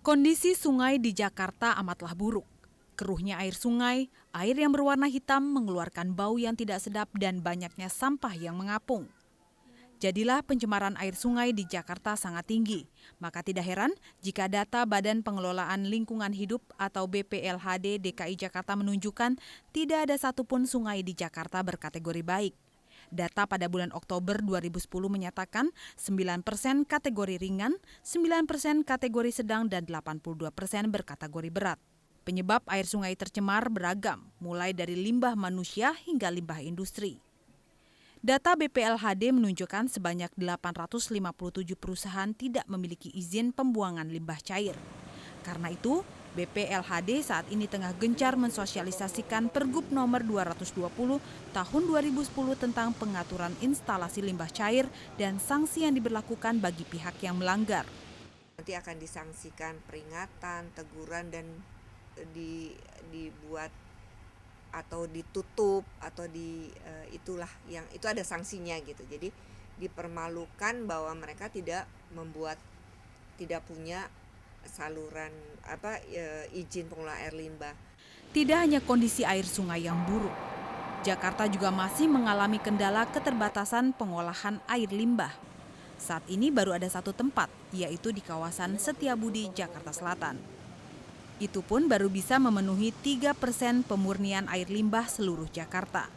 Kondisi sungai di Jakarta amatlah buruk. Keruhnya air sungai, air yang berwarna hitam mengeluarkan bau yang tidak sedap dan banyaknya sampah yang mengapung. Jadilah pencemaran air sungai di Jakarta sangat tinggi. Maka tidak heran jika data Badan Pengelolaan Lingkungan Hidup atau BPLHD DKI Jakarta menunjukkan tidak ada satupun sungai di Jakarta berkategori baik. Data pada bulan Oktober 2010 menyatakan 9% kategori ringan, 9% kategori sedang, dan 82% berkategori berat. Penyebab air sungai tercemar beragam, mulai dari limbah manusia hingga limbah industri. Data BPLHD menunjukkan sebanyak 857 perusahaan tidak memiliki izin pembuangan limbah cair. Karena itu, BPLHD saat ini tengah gencar mensosialisasikan Pergub nomor 220 tahun 2010 tentang pengaturan instalasi limbah cair dan sanksi yang diberlakukan bagi pihak yang melanggar. Nanti akan disangsikan peringatan, teguran, dan dibuat atau ditutup atau itulah yang itu ada sanksinya gitu. Jadi dipermalukan bahwa mereka tidak punya saluran izin pengelolaan air limbah. Tidak hanya kondisi air sungai yang buruk, Jakarta juga masih mengalami kendala keterbatasan pengolahan air limbah. Saat ini baru ada satu tempat, yaitu di kawasan Setiabudi, Jakarta Selatan. Itu pun baru bisa memenuhi 3% pemurnian air limbah seluruh Jakarta.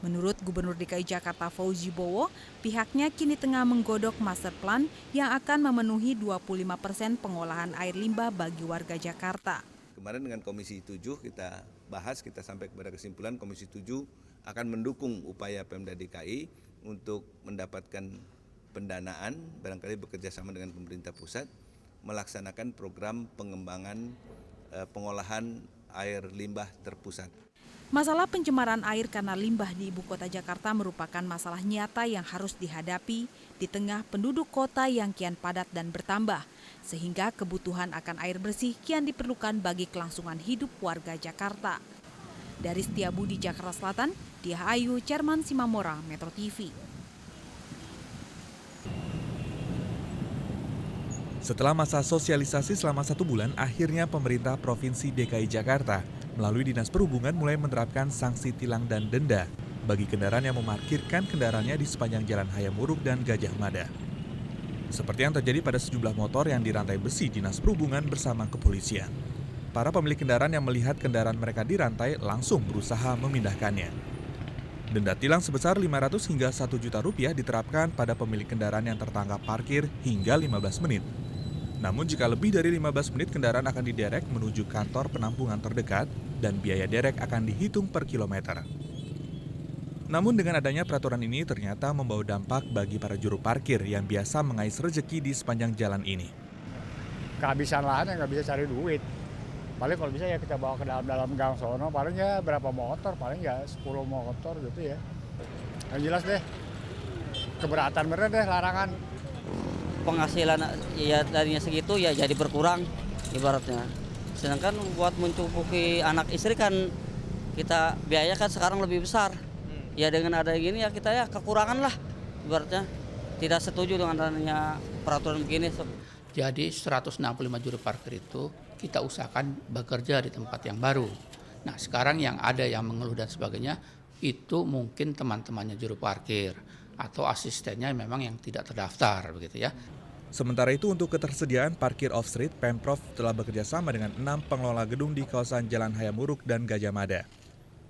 Menurut Gubernur DKI Jakarta Fauzi Bowo, pihaknya kini tengah menggodok master plan yang akan memenuhi 25% pengolahan air limbah bagi warga Jakarta. Kemarin dengan Komisi 7 kita bahas, kita sampai kepada kesimpulan Komisi 7 akan mendukung upaya Pemda DKI untuk mendapatkan pendanaan, barangkali bekerja sama dengan pemerintah pusat, melaksanakan program pengembangan pengolahan air limbah terpusat. Masalah pencemaran air karena limbah di ibu kota Jakarta merupakan masalah nyata yang harus dihadapi di tengah penduduk kota yang kian padat dan bertambah, sehingga kebutuhan akan air bersih kian diperlukan bagi kelangsungan hidup warga Jakarta. Dari Setiabudi, Jakarta Selatan, Diah Ayu, Cerman Simamora, Metro TV. Setelah masa sosialisasi selama 1 bulan, akhirnya pemerintah Provinsi DKI Jakarta melalui Dinas Perhubungan mulai menerapkan sanksi tilang dan denda bagi kendaraan yang memarkirkan kendaraannya di sepanjang Jalan Hayam Wuruk dan Gajah Mada. Seperti yang terjadi pada sejumlah motor yang dirantai besi Dinas Perhubungan bersama kepolisian. Para pemilik kendaraan yang melihat kendaraan mereka dirantai langsung berusaha memindahkannya. Denda tilang sebesar 500 hingga 1 juta rupiah diterapkan pada pemilik kendaraan yang tertangkap parkir hingga 15 menit. Namun jika lebih dari 15 menit kendaraan akan diderek menuju kantor penampungan terdekat dan biaya derek akan dihitung per kilometer. Namun dengan adanya peraturan ini ternyata membawa dampak bagi para juru parkir yang biasa mengais rezeki di sepanjang jalan ini. Kehabisan lahan yang nggak bisa cari duit. Paling kalau bisa ya kita bawa ke dalam gang sono, paling ya berapa motor, paling ya 10 motor gitu ya. Yang jelas deh, keberatan bener deh larangan. Penghasilan ya tadinya segitu ya jadi berkurang ibaratnya. Sedangkan buat mencukupi anak istri kan kita biaya kan sekarang lebih besar. Ya dengan ada gini ya kita ya kekurangan lah ibaratnya. Tidak setuju dengan adanya peraturan begini. Jadi 165 juru parkir itu kita usahakan bekerja di tempat yang baru. Nah sekarang yang ada yang mengeluh dan sebagainya itu mungkin teman-temannya juru parkir atau asistennya memang yang tidak terdaftar begitu ya. Sementara itu untuk ketersediaan parkir off-street, Pemprov telah bekerja sama dengan 6 pengelola gedung di kawasan Jalan Hayam Wuruk dan Gajah Mada.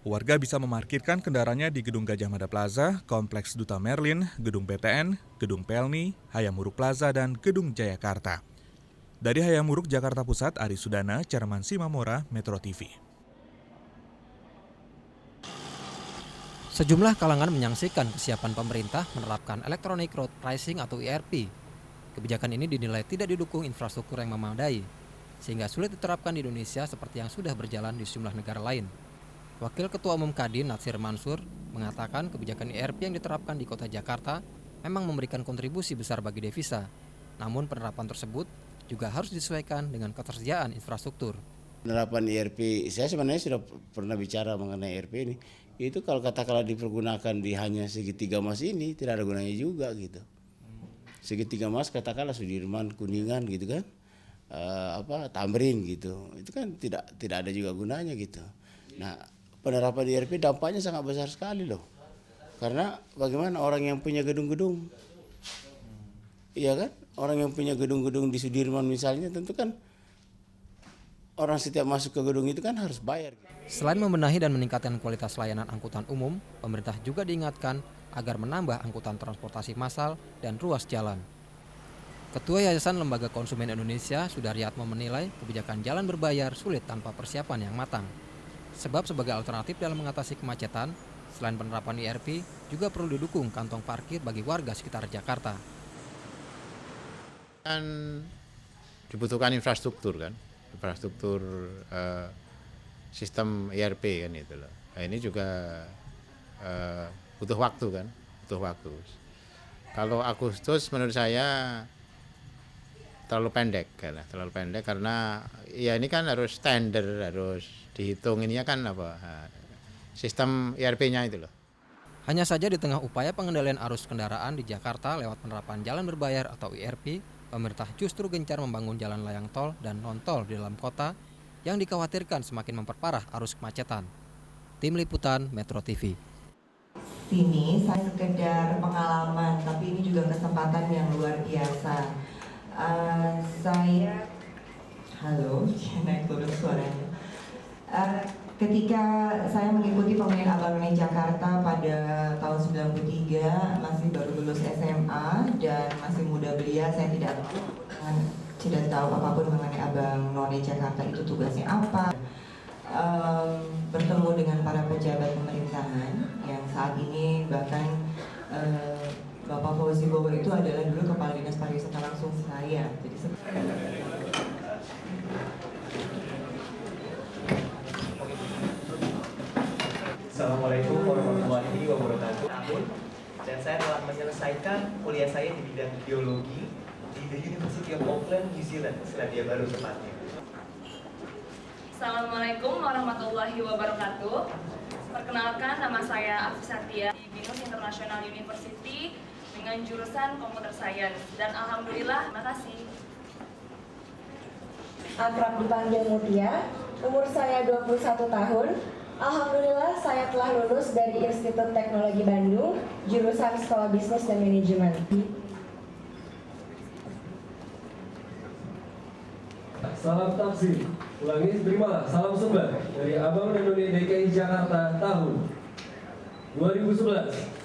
Warga bisa memarkirkan kendaraannya di Gedung Gajah Mada Plaza, Kompleks Duta Merlin, Gedung PTN, Gedung Pelni, Hayam Wuruk Plaza, dan Gedung Jayakarta. Dari Hayam Wuruk, Jakarta Pusat, Ari Sudana, Cerman Simamora, Metro TV. Sejumlah kalangan menyaksikan kesiapan pemerintah menerapkan Electronic Road Pricing atau ERP. Kebijakan ini dinilai tidak didukung infrastruktur yang memadai, sehingga sulit diterapkan di Indonesia seperti yang sudah berjalan di sejumlah negara lain. Wakil Ketua Umum Kadin Natsir Mansur mengatakan kebijakan ERP yang diterapkan di Kota Jakarta memang memberikan kontribusi besar bagi devisa. Namun penerapan tersebut juga harus disesuaikan dengan ketersediaan infrastruktur. Penerapan ERP, saya sebenarnya sudah pernah bicara mengenai ERP ini. Itu kalau katakanlah dipergunakan di hanya segitiga mas ini tidak ada gunanya juga gitu. Segitiga mas katakanlah Sudirman, Kuningan gitu kan. tamrin gitu. Itu kan tidak ada juga gunanya gitu. Nah, penerapan IRP dampaknya sangat besar sekali loh. Karena bagaimana orang yang punya gedung-gedung, iya kan? Orang yang punya gedung-gedung di Sudirman misalnya, tentu kan orang setiap masuk ke gedung itu kan harus bayar. Selain membenahi dan meningkatkan kualitas layanan angkutan umum, pemerintah juga diingatkan agar menambah angkutan transportasi massal dan ruas jalan. Ketua Yayasan Lembaga Konsumen Indonesia, Sudaryatmo, menilai kebijakan jalan berbayar sulit tanpa persiapan yang matang. Sebab sebagai alternatif dalam mengatasi kemacetan, selain penerapan IRP, juga perlu didukung kantong parkir bagi warga sekitar Jakarta. Kan dibutuhkan infrastruktur kan, sistem IRP kan itu loh. Nah, ini juga butuh waktu. Kalau Agustus menurut saya terlalu pendek karena ya ini kan harus tender, harus dihitung ininya kan sistem IRP-nya itu loh. Hanya saja di tengah upaya pengendalian arus kendaraan di Jakarta lewat penerapan jalan berbayar atau IRP, pemerintah justru gencar membangun jalan layang tol dan non-tol di dalam kota yang dikhawatirkan semakin memperparah arus kemacetan. Tim Liputan Metro TV. Sini saya sekedar pengalaman, tapi ini juga kesempatan yang luar biasa. Halo, naik turun suaranya. Ketika saya mengikuti pemilihan Abang None Jakarta pada tahun 93, masih baru lulus SMA dan masih muda belia, saya tidak tahu apapun mengenai Abang None Jakarta itu tugasnya apa. Bertemu dengan para pejabat pemerintahan yang saat ini bahkan Bapak Fauzi Bowo itu adalah dulu Kepala Dinas Pariwisata langsung saya. Jadi Assalamualaikum warahmatullahi wabarakatuh. Dan saya telah menyelesaikan kuliah saya di bidang biologi di The University of Auckland, New Zealand, Selandia Baru tepatnya. Assalamualaikum warahmatullahi wabarakatuh. Perkenalkan, nama saya Afisatia di Binus International University dengan jurusan Computer Science. Dan alhamdulillah, terima kasih. Akrab dipanggil Mutia, umur saya 21 tahun. Alhamdulillah saya telah lulus dari Institut Teknologi Bandung, jurusan Sekolah Bisnis dan Manajemen. Salam taksim, ulangi, terima salam sembah dari Abang None DKI Jakarta tahun 2011.